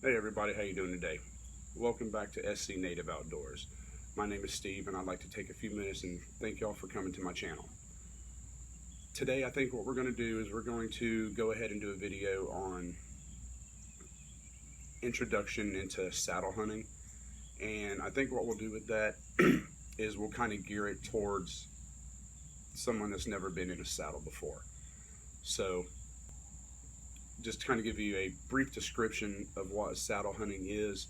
Hey everybody, how you doing today? Welcome back to SC Native Outdoors. My name is Steve and I'd like to take a few minutes and thank y'all for coming to my channel. Today I think what we're going to do is we're going to go ahead and do a video on introduction into saddle hunting, and I think what we'll do with that is we'll kind of gear it towards someone that's never been in a saddle before. So just kind of give you a brief description of what saddle hunting is.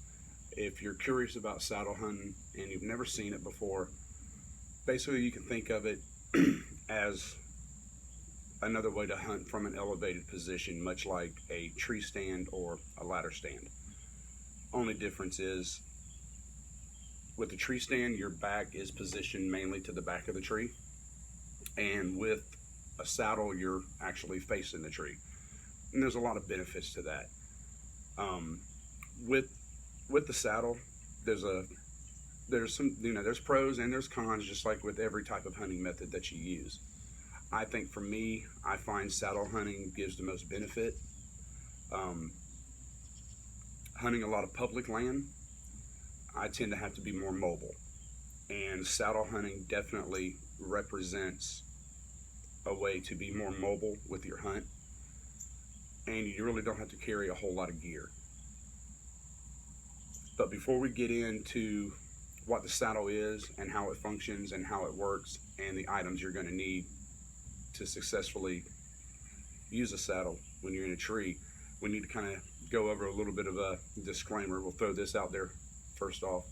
If you're curious about saddle hunting and you've never seen it before, basically you can think of it as another way to hunt from an elevated position, much like a tree stand or a ladder stand. Only difference is with the tree stand, your back is positioned mainly to the back of the tree, and with a saddle, you're actually facing the tree. And there's a lot of benefits to that. With the saddle, there's pros and there's cons, just like with every type of hunting method that you use. I think for me, I find saddle hunting gives the most benefit. Hunting a lot of public land, I tend to have to be more mobile, and saddle hunting definitely represents a way to be more mobile with your hunt, and you really don't have to carry a whole lot of gear. But before we get into what the saddle is and how it functions and how it works and the items you're going to need to successfully use a saddle when you're in a tree, we need to kind of go over a little bit of a disclaimer. We'll throw this out there first off.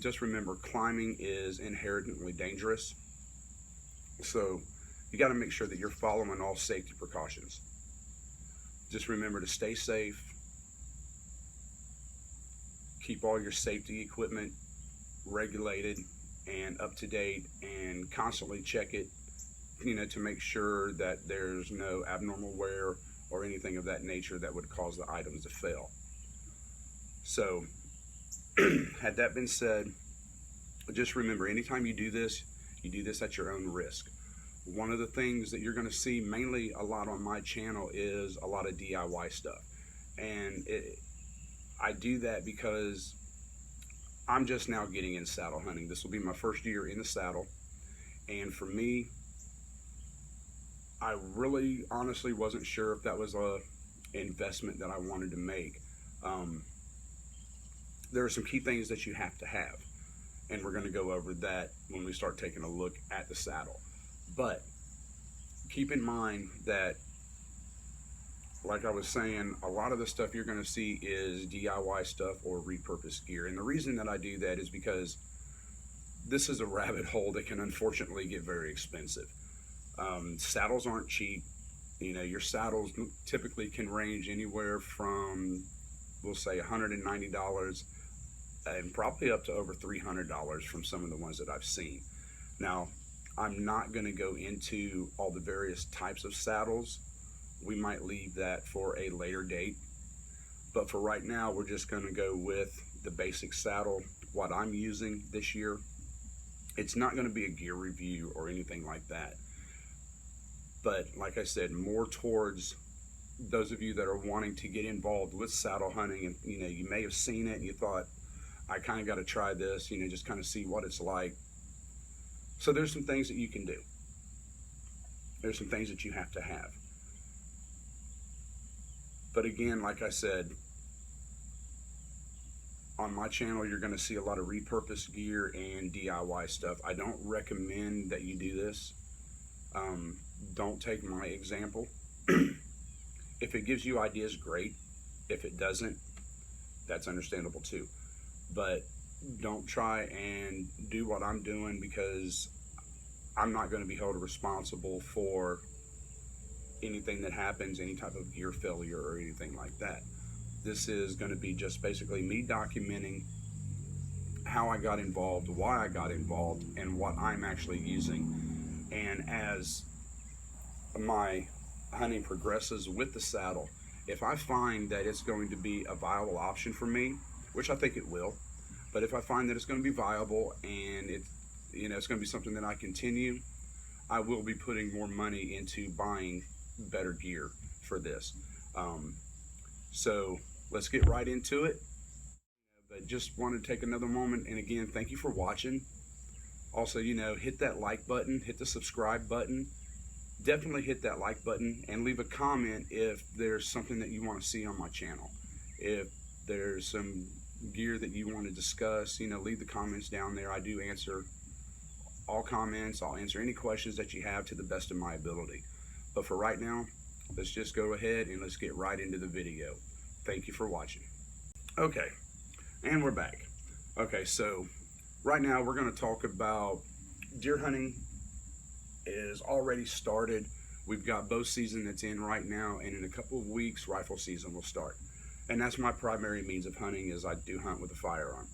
Just remember, climbing is inherently dangerous, so you got to make sure that you're following all safety precautions. Just remember to stay safe, keep all your safety equipment regulated and up to date, and constantly check it, to make sure that there's no abnormal wear or anything of that nature that would cause the items to fail. So, had that been said, just remember, anytime you do this at your own risk. One of the things that you're going to see mainly a lot on my channel is a lot of DIY stuff. And I do that because I'm just now getting in saddle hunting. This will be my first year in the saddle. And for me, I really honestly wasn't sure if that was a investment that I wanted to make. There are some key things that you have to have, and we're going to go over that when we start taking a look at the saddle. But keep in mind that, like I was saying, a lot of the stuff you're going to see is DIY stuff or repurposed gear. And the reason that I do that is because this is a rabbit hole that can unfortunately get very expensive. Saddles aren't cheap. Your saddles typically can range anywhere from, we'll say, $190 and probably up to over $300 from some of the ones that I've seen. Now, I'm not going to go into all the various types of saddles. We might leave that for a later date. But for right now, we're just going to go with the basic saddle, what I'm using this year. It's not going to be a gear review or anything like that. But like I said, more towards those of you that are wanting to get involved with saddle hunting, and you may have seen it and you thought, I kind of got to try this, just kind of see what it's like. So there's some things that you can do. There's some things that you have to have. But again, like I said, on my channel, you're going to see a lot of repurposed gear and DIY stuff. I don't recommend that you do this. Don't take my example. If it gives you ideas, great. If it doesn't, that's understandable too. But don't try and do what I'm doing, because I'm not going to be held responsible for anything that happens, any type of gear failure or anything like that. This is going to be just basically me documenting how I got involved, why I got involved, and what I'm actually using. And as my hunting progresses with the saddle, if I find that it's going to be a viable option for me, which I think it will, but if I find that it's going to be viable and it's going to be something that I continue, I will be putting more money into buying better gear for this. So let's get right into it. But just want to take another moment, and again, thank you for watching. Also, hit that like button, hit the subscribe button. Definitely hit that like button and leave a comment if there's something that you want to see on my channel. If there's some gear that you want to discuss, leave the comments down there. I do answer all comments. I'll answer any questions that you have to the best of my ability. But for right now, let's just go ahead and let's get right into the video. Thank you for watching. Okay, and we're back. Okay, so right now we're going to talk about deer hunting is already started. We've got bow season that's in right now, and in a couple of weeks rifle season will start. And that's my primary means of hunting, is I do hunt with a firearm.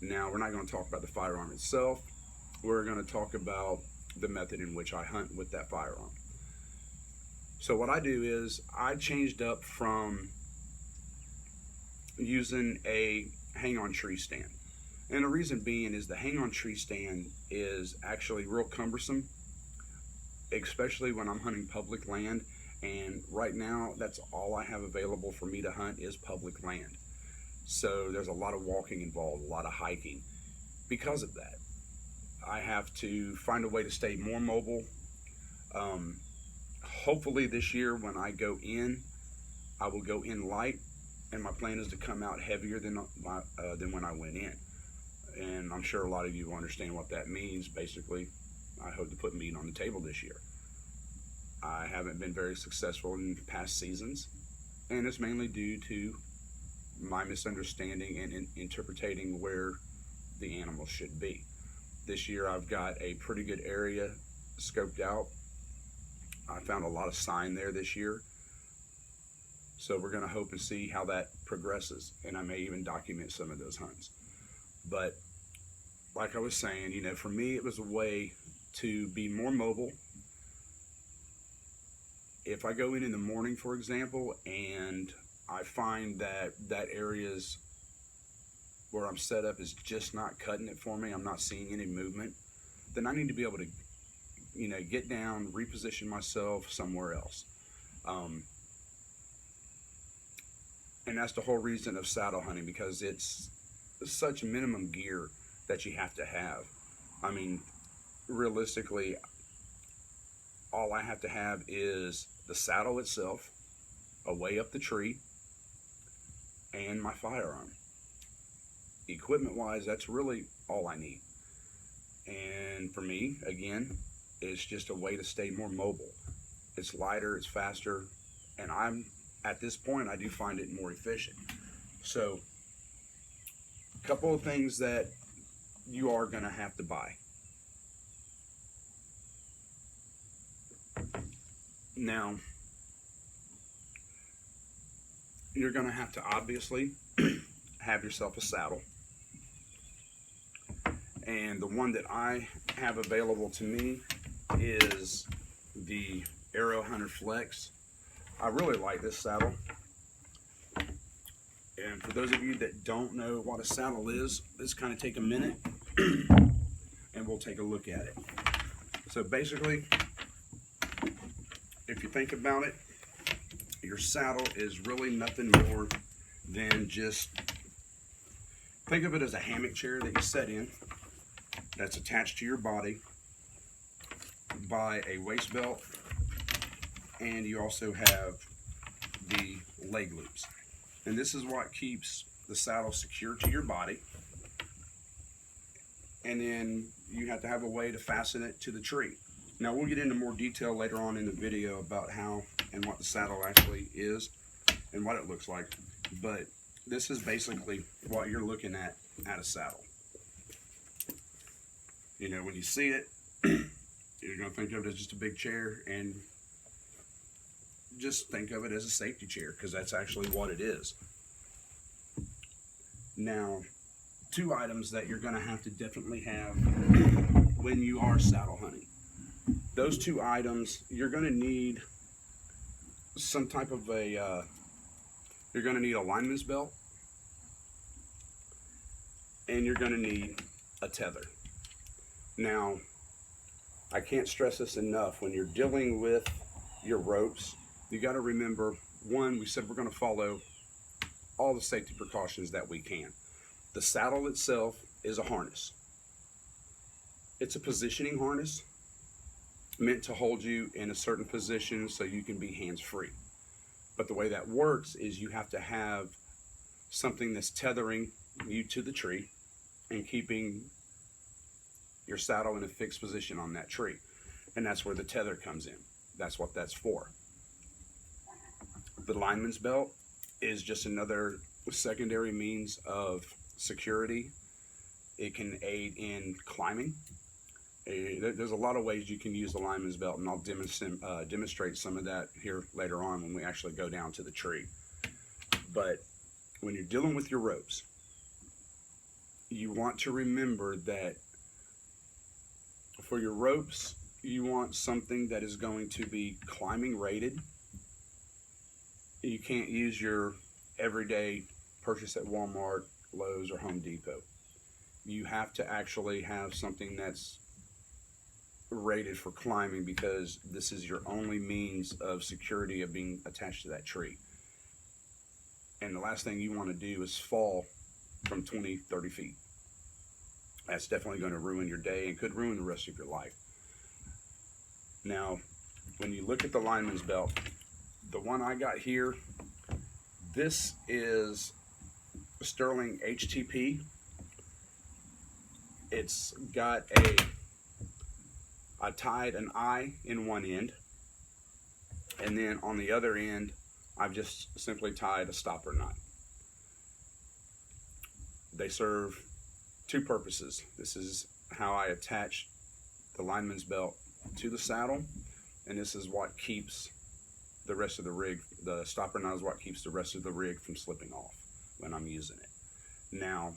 Now, we're not going to talk about the firearm itself. We're going to talk about the method in which I hunt with that firearm. So what I do is I changed up from using a hang-on tree stand. And the reason being is the hang-on tree stand is actually real cumbersome, especially when I'm hunting public land. And right now, that's all I have available for me to hunt is public land. So there's a lot of walking involved, a lot of hiking. Because of that, I have to find a way to stay more mobile. Hopefully this year when I go in, I will go in light, and my plan is to come out heavier than when I went in. And I'm sure a lot of you understand what that means. Basically, I hope to put meat on the table this year. I haven't been very successful in past seasons, and it's mainly due to my misunderstanding and interpreting where the animal should be. This year I've got a pretty good area scoped out. I found a lot of sign there this year. So we're going to hope and see how that progresses, and I may even document some of those hunts. But like I was saying, for me it was a way to be more mobile. If I go in the morning, for example, and I find that that area's where I'm set up is just not cutting it for me, I'm not seeing any movement, then I need to be able to, get down, reposition myself somewhere else. And that's the whole reason of saddle hunting, because it's such minimum gear that you have to have. I mean, realistically, all I have to have is the saddle itself, a way up the tree, and my firearm. Equipment wise, that's really all I need. And for me, again, it's just a way to stay more mobile. It's lighter, it's faster, and at this point I do find it more efficient. So a couple of things that you are going to have to buy. Now, you're going to have to obviously have yourself a saddle. And the one that I have available to me is the Aero Hunter Flex. I really like this saddle. And for those of you that don't know what a saddle is, let's kind of take a minute and we'll take a look at it. So basically, if you think about it, your saddle is really nothing more than just, think of it as a hammock chair that you sit in that's attached to your body by a waist belt, and you also have the leg loops. And this is what keeps the saddle secure to your body. And then you have to have a way to fasten it to the tree. Now we'll get into more detail later on in the video about how and what the saddle actually is and what it looks like. But this is basically what you're looking at a saddle. When you see it, you're going to think of it as just a big chair, and just think of it as a safety chair, because that's actually what it is. Now, two items that you're going to have to definitely have when you are saddle hunting. Those two items, you're going to need some type of you're going to need a lineman's belt, and you're going to need a tether. Now, I can't stress this enough. When you're dealing with your ropes, you got to remember, one, we said we're going to follow all the safety precautions that we can. The saddle itself is a harness. It's a positioning harness meant to hold you in a certain position so you can be hands-free. But the way that works is you have to have something that's tethering you to the tree and keeping your saddle in a fixed position on that tree. And that's where the tether comes in. That's what that's for. The lineman's belt is just another secondary means of security. It can aid in climbing. There's a lot of ways you can use the lineman's belt, and I'll demonstrate some of that here later on when we actually go down to the tree. But when you're dealing with your ropes, you want to remember that for your ropes, you want something that is going to be climbing rated. You can't use your everyday purchase at Walmart, Lowe's, or Home Depot. You have to actually have something that's rated for climbing, because this is your only means of security of being attached to that tree. And the last thing you want to do is fall from 20, 30 feet. That's definitely going to ruin your day and could ruin the rest of your life. Now, when you look at the lineman's belt, the one I got here, this is Sterling HTP. It's got I tied an eye in one end, and then on the other end, I've just simply tied a stopper knot. They serve two purposes. This is how I attach the lineman's belt to the saddle, and this is what keeps the rest of the rig, the stopper knot is what keeps the rest of the rig from slipping off when I'm using it. Now,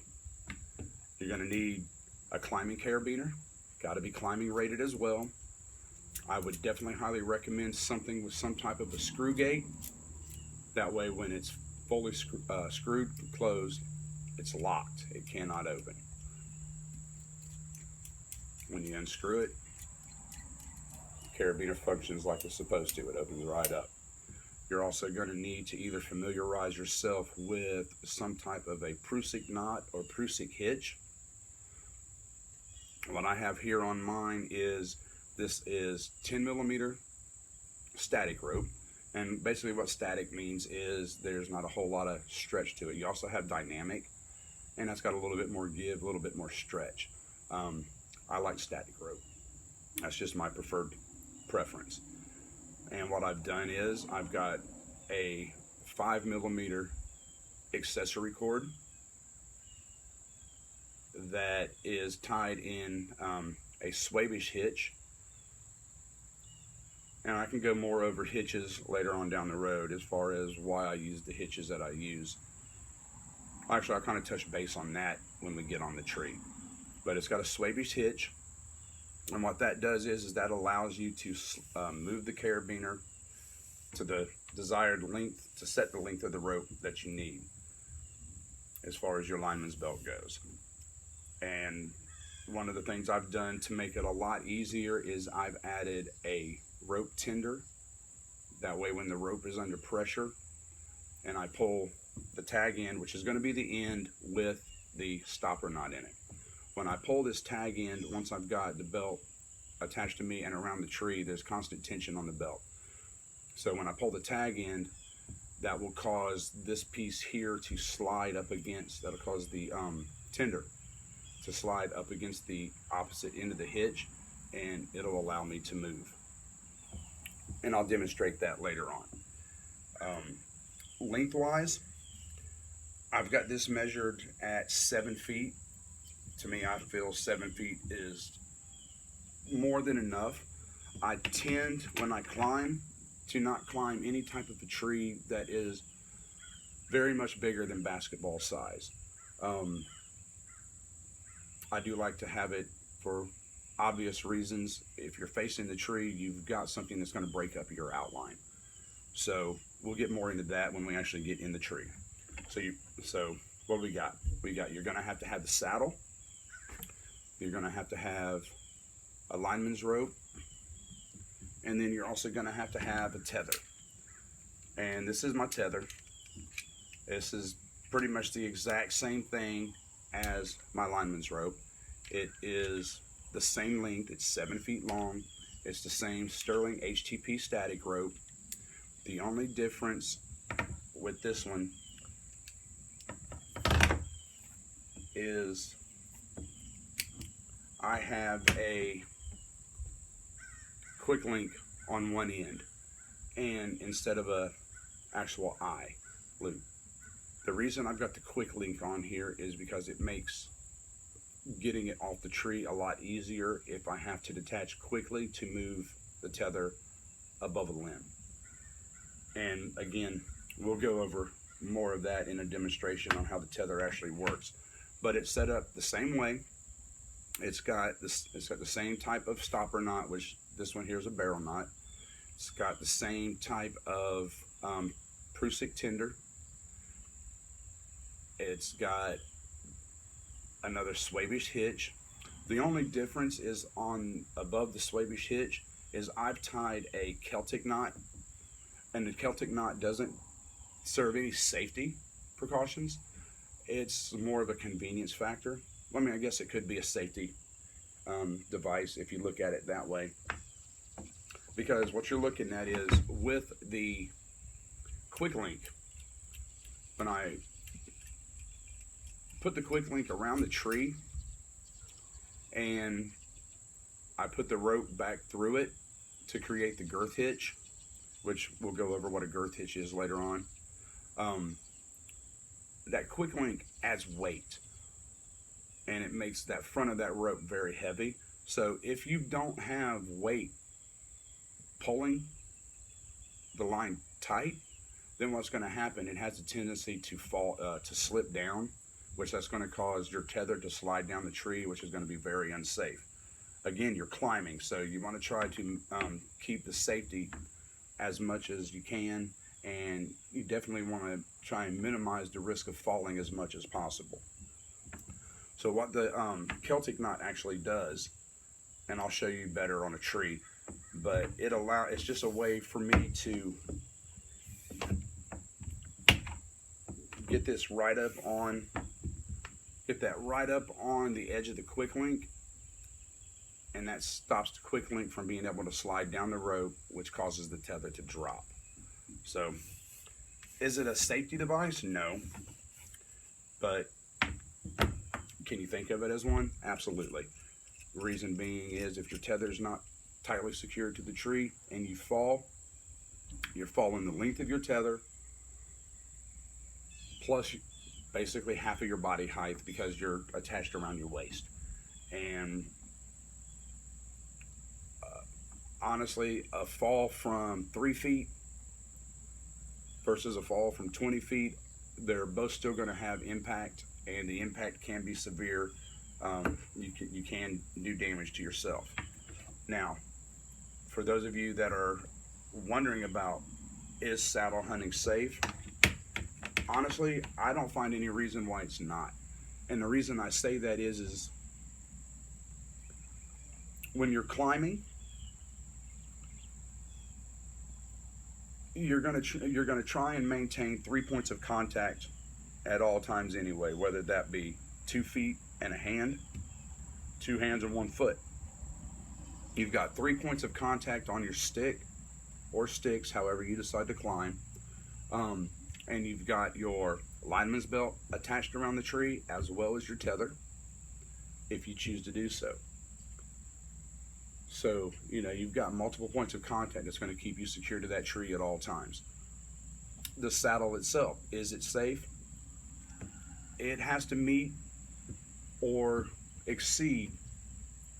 you're going to need a climbing carabiner. Got to be climbing rated as well. I would definitely highly recommend something with some type of a screw gate. That way when it's fully screwed closed, it's locked. It cannot open. When you unscrew it, carabiner functions like it's supposed to. It opens right up. You're also going to need to either familiarize yourself with some type of a Prusik knot or Prusik hitch. What I have here on mine is, this is 10 millimeter static rope. And basically what static means is there's not a whole lot of stretch to it. You also have dynamic, and that's got a little bit more give, a little bit more stretch. I like static rope. That's just my preferred preference. And what I've done is I've got a 5 millimeter accessory cord that is tied in a Swabish hitch. And I can go more over hitches later on down the road as far as why I use the hitches that I use. Actually, I'll kind of touch base on that when we get on the tree. But it's got a Swabish hitch, and what that does is that allows you to move the carabiner to the desired length, to set the length of the rope that you need as far as your lineman's belt goes. And one of the things I've done to make it a lot easier is I've added a rope tender. That way when the rope is under pressure and I pull the tag end, which is going to be the end with the stopper knot in it. When I pull this tag end, once I've got the belt attached to me and around the tree, there's constant tension on the belt. So when I pull the tag end, that will cause this piece here to slide up against, that'll cause the tender to slide up against the opposite end of the hitch, and it'll allow me to move. And I'll demonstrate that later on. Lengthwise, I've got this measured at 7 feet. To me, I feel 7 feet is more than enough. I tend, when I climb, to not climb any type of a tree that is very much bigger than basketball size. I do like to have it for obvious reasons. If you're facing the tree, you've got something that's going to break up your outline. So we'll get more into that when we actually get in the tree. So what do we got? You're going to have the saddle. You're going to have a lineman's rope. And then you're also going to have a tether. And this is my tether. This is pretty much the exact same thing as my lineman's rope. It is the same length, it's 7 feet long. It's the same Sterling HTP static rope. The only difference with this one is I have a quick link on one end, and instead of a actual eye loop. The reason I've got the quick link on here is because it makes getting it off the tree a lot easier if I have to detach quickly to move the tether above a limb. And again, we'll go over more of that in a demonstration on how the tether actually works. But it's set up the same way. It's got the same type of stopper knot, which this one here is a barrel knot. It's got the same type of Prusik tender. It's got another Swabish hitch. The only difference is on above the Swabish hitch is I've tied a Celtic knot, and the Celtic knot doesn't serve any safety precautions. It's more of a convenience factor. I mean, I guess it could be a safety device if you look at it that way. Because what you're looking at is with the quick link, when I put the quick link around the tree and I put the rope back through it to create the girth hitch, which we'll go over what a girth hitch is later on. That quick link adds weight, and it makes that front of that rope very heavy. So if you don't have weight pulling the line tight, then what's going to happen, it has a tendency to fall, to slip down, which that's going to cause your tether to slide down the tree, which is going to be very unsafe. Again, you're climbing, so you want to try to keep the safety as much as you can, and you definitely want to try and minimize the risk of falling as much as possible. So what the Celtic knot actually does, and I'll show you better on a tree, but it's just a way for me to get that right up on the edge of the quick link, and that stops the quick link from being able to slide down the rope, which causes the tether to drop. So is it a safety device? No. But can you think of it as one? Absolutely. Reason being is if your tether is not tightly secured to the tree and you fall, you're falling the length of your tether plus basically half of your body height because you're attached around your waist. And honestly, a fall from 3 feet versus a fall from 20 feet, they're both still going to have impact, and the impact can be severe. You can do damage to yourself. Now, for those of you that are wondering about, is saddle hunting safe? Honestly, I don't find any reason why it's not. And the reason I say that is when you're climbing, you're gonna try and maintain 3 points of contact at all times anyway, whether that be 2 feet and a hand, 2 hands and 1 foot. You've got 3 points of contact on your stick or sticks, however you decide to climb. And you've got your lineman's belt attached around the tree as well as your tether, if you choose to do so. So, you've got multiple points of contact that's going to keep you secure to that tree at all times. The saddle itself, is it safe? It has to meet or exceed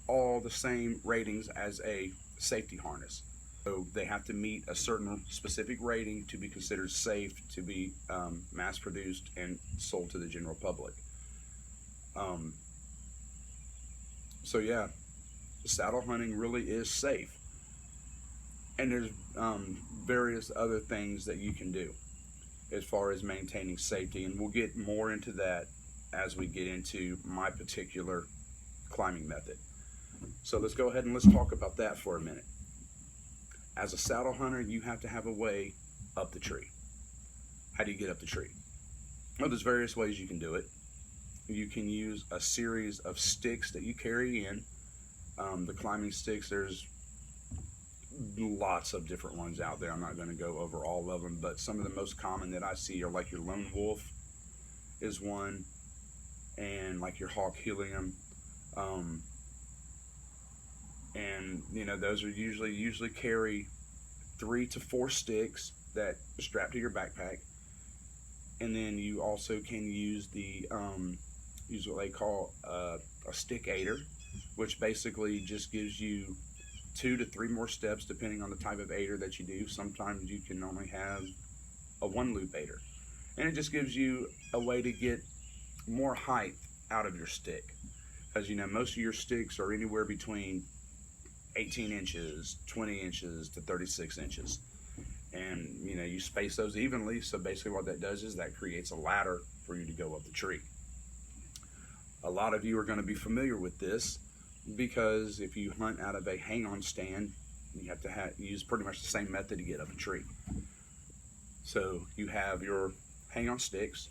all the same ratings as a safety harness. So they have to meet a certain specific rating to be considered safe to be mass produced and sold to the general public. So yeah, saddle hunting really is safe. And there's various other things that you can do as far as maintaining safety, and we'll get more into that as we get into my particular climbing method. So let's go ahead and let's talk about that for a minute. As a saddle hunter, you have to have a way up the tree. How do you get up the tree? Well, there's various ways you can do it. You can use a series of sticks that you carry in. The climbing sticks, there's lots of different ones out there. I'm not going to go over all of them, but some of the most common that I see are like your Lone Wolf is one, and like your Hawk Helium. Um, and you know, those are usually carry 3 to 4 sticks that strap to your backpack. And then you also can use use what they call a stick aider, which basically just gives you 2 to 3 more steps depending on the type of aider that you do. Sometimes you can only have a 1 loop aider, and it just gives you a way to get more height out of your stick. As you know, most of your sticks are anywhere between 18 inches, 20 inches to 36 inches. And you know, you space those evenly, so basically what that does is that creates a ladder for you to go up the tree. A lot of you are going to be familiar with this because if you hunt out of a hang-on stand, you have to use pretty much the same method to get up a tree. So you have your hang-on sticks.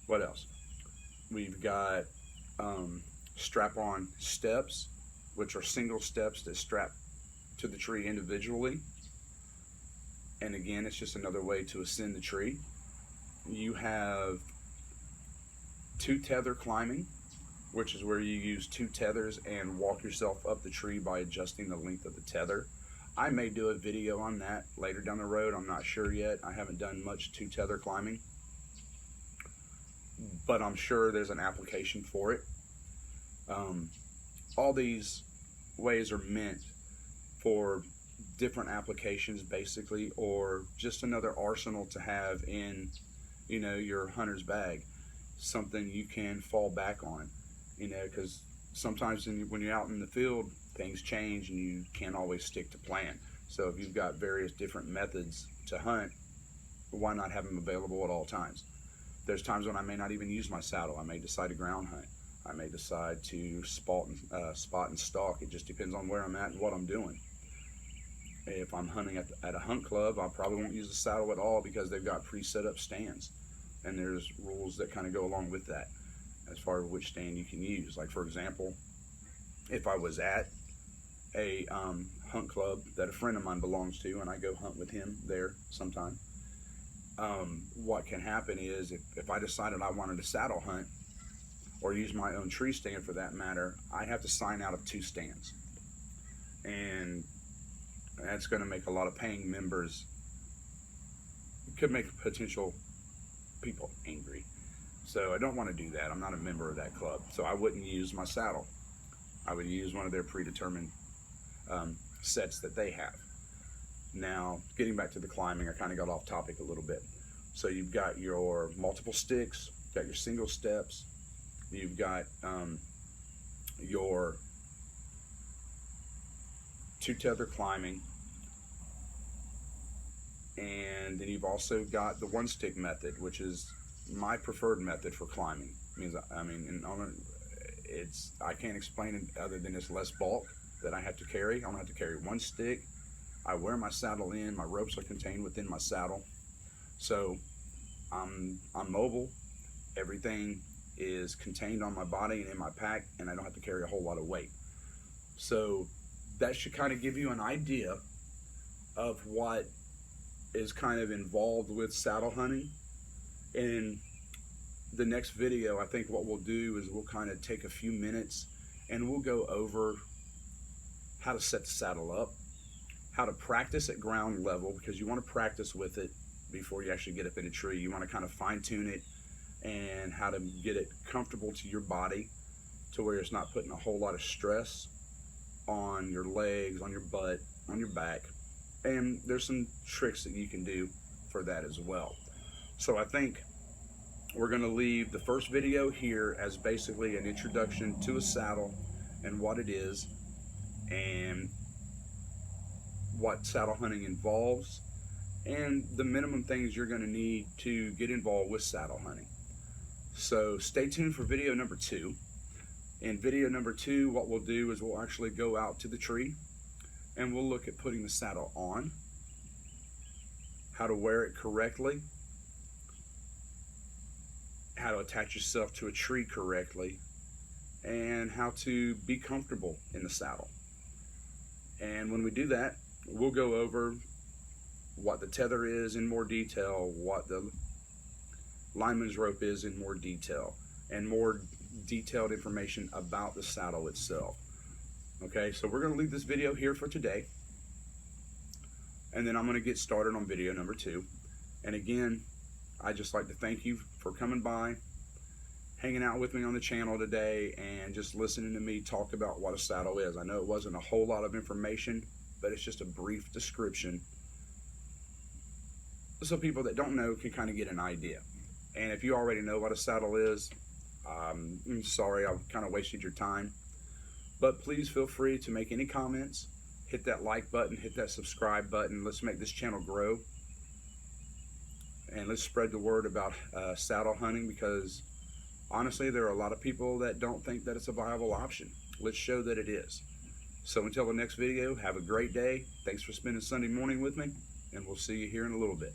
What else? We've got strap-on steps, which are single steps that strap to the tree individually. And again, it's just another way to ascend the tree. You have 2-tether climbing, which is where you use 2 tethers and walk yourself up the tree by adjusting the length of the tether. I may do a video on that later down the road. I'm not sure yet. I haven't done much 2-tether climbing, but I'm sure there's an application for it. All these ways are meant for different applications basically, or just another arsenal to have in, you know, your hunter's bag, something you can fall back on, you know, because sometimes when you're out in the field, things change and you can't always stick to plan. So if you've got various different methods to hunt, why not have them available at all times? There's times when I may not even use my saddle. I may decide to ground hunt. I may decide to spot and stalk. It just depends on where I'm at and what I'm doing. If I'm hunting at a hunt club, I probably won't use the saddle at all because they've got pre-set up stands, and there's rules that kind of go along with that as far as which stand you can use. Like, for example, if I was at a hunt club that a friend of mine belongs to and I go hunt with him there sometime, what can happen is if I decided I wanted to saddle hunt or use my own tree stand for that matter, I have to sign out of 2 stands, and that's going to make a lot of paying members, it could make potential people angry. So I don't want to do that. I'm not a member of that club, so I wouldn't use my saddle. I would use one of their predetermined sets that they have. Now, getting back to the climbing, I kind of got off topic a little bit. So you've got your multiple sticks, you've got your single steps, you've got your 2-tether climbing, and then you've also got the 1-stick method, which is my preferred method for climbing. I can't explain it other than it's less bulk that I have to carry. I don't have to carry 1 stick. I wear my saddle in. My ropes are contained within my saddle, so I'm mobile. Everything is contained on my body and in my pack, and I don't have to carry a whole lot of weight. So that should kind of give you an idea of what is kind of involved with saddle hunting. In the next video, I think what we'll do is we'll kind of take a few minutes and we'll go over how to set the saddle up, how to practice at ground level, because you want to practice with it before you actually get up in a tree. You want to kind of fine tune it, and how to get it comfortable to your body to where it's not putting a whole lot of stress on your legs, on your butt, on your back. And there's some tricks that you can do for that as well. So I think we're going to leave the first video here as basically an introduction to a saddle and what it is and what saddle hunting involves and the minimum things you're going to need to get involved with saddle hunting. So stay tuned for video number 2. In video number 2, what we'll do is we'll actually go out to the tree and we'll look at putting the saddle on, how to wear it correctly, how to attach yourself to a tree correctly, and how to be comfortable in the saddle. And when we do that, we'll go over what the tether is in more detail, what the lineman's rope is in more detail, and more detailed information about the saddle itself. Okay, so we're going to leave this video here for today, and then I'm going to get started on video number 2. And again, I'd just like to thank you for coming by, hanging out with me on the channel today, and just listening to me talk about what a saddle is. I know it wasn't a whole lot of information, but it's just a brief description so people that don't know can kind of get an idea. And if you already know what a saddle is, I'm sorry I've kind of wasted your time, but please feel free to make any comments. Hit that like button, hit that subscribe button. Let's make this channel grow, and let's spread the word about saddle hunting, because honestly there are a lot of people that don't think that it's a viable option. Let's show that it is. So until the next video, have a great day. Thanks for spending Sunday morning with me, and we'll see you here in a little bit.